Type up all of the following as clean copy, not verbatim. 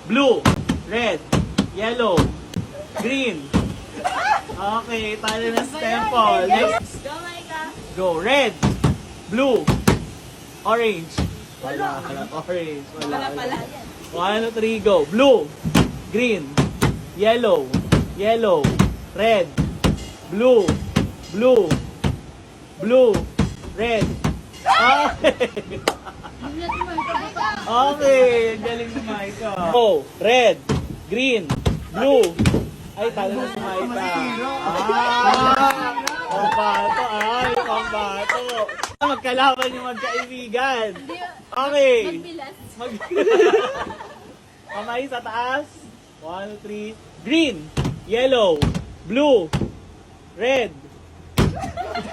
blue, red, yellow, green. Okay, talo na sa tempo. Next, Go, Maika. go. Red, blue, orange. Wala, orange. Wala pala. 1, 2, 3, go. Blue, green, yellow, yellow, red, blue, blue, blue, red. Okay. Okay, galing si Maika. Go, red, green, blue. Ay, talo na si Maika. Pambato, pambato. Magkalaban yung magkaibigan. Okay. Kamay sa taas. 1, 2, 3. Green, yellow, blue, red.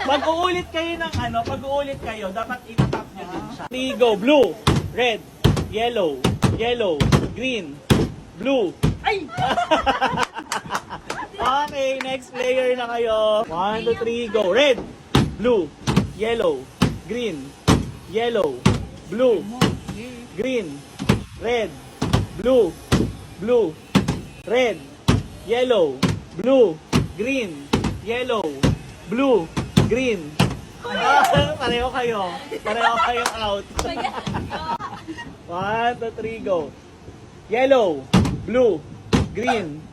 Pag-uulit kayo ng pag-uulit kayo, dapat itatap nyo din siya. 3, go. Blue, red, yellow, yellow, green, blue. Ay! Okay, next player na kayo. 1, 2, 3, go. Red, blue, yellow, green, yellow, blue, green, red, blue, blue, red, yellow, blue, green, yellow, blue, green. Pareho kayo. Pareho kayong out. 1, 2, 3, go. Yellow, blue, green,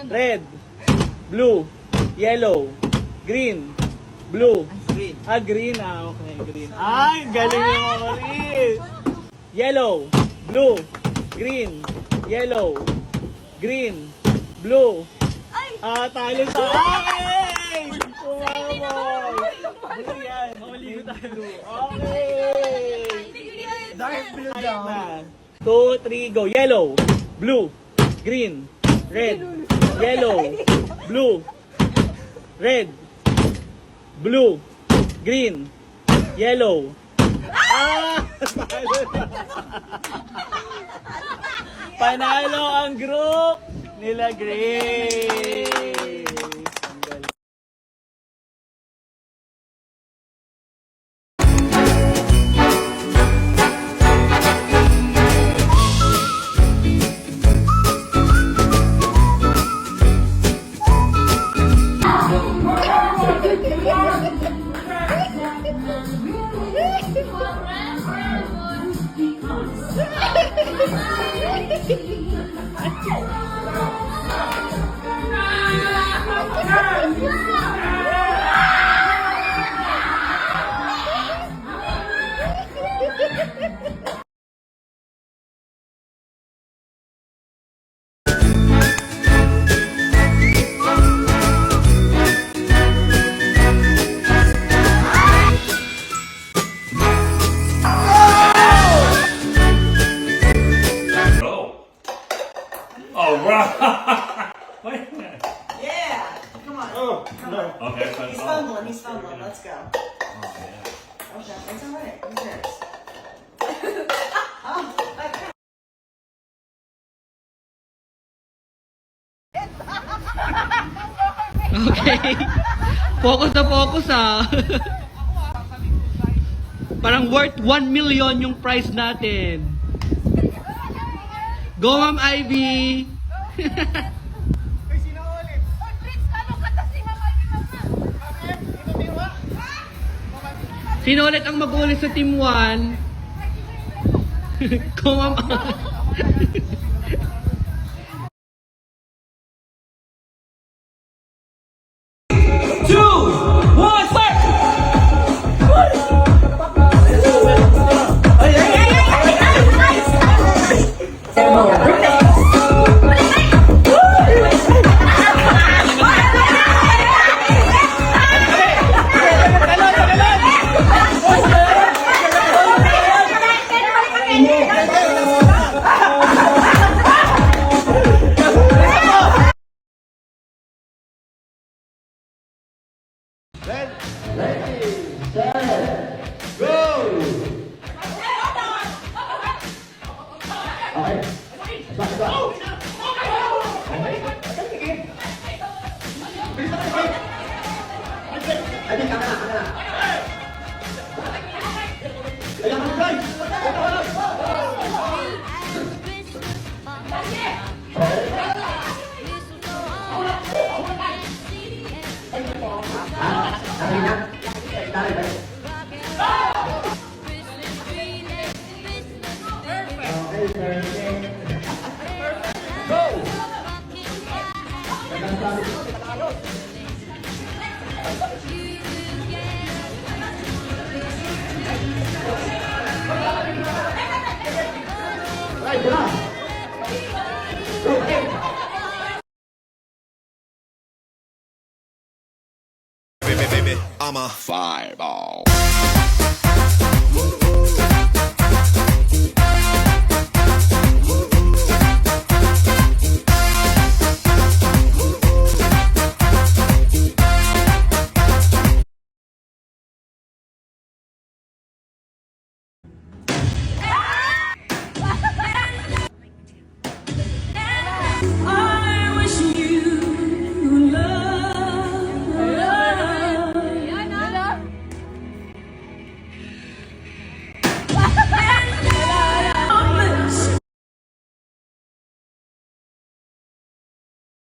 red, blue, yellow, green, blue. Green. Green. Okay, green. Ay, galing mo mga rin. Yellow, blue, green, yellow, green, blue. Talo sa akin! Kumamay! Blue yan. Mauligo tayo. Okay! Dark blue daw. 2, 3, go. Yellow, blue, green, red, yellow, blue, red, blue, green, yellow. Panalo ang group nila Grace. Wait a minute. Yeah! Come on. Come on. Okay, He's fumbling. He's fumbling. Let's go. Oh, yeah. Okay, it's alright. Who's next? Okay. Focus na focus Parang worth 1 million yung price natin. Go, Ma'am Ivy! Sino ulit ang mag-ulit sa Team 1? Go, Ma'am. Baby, I'm a fireball.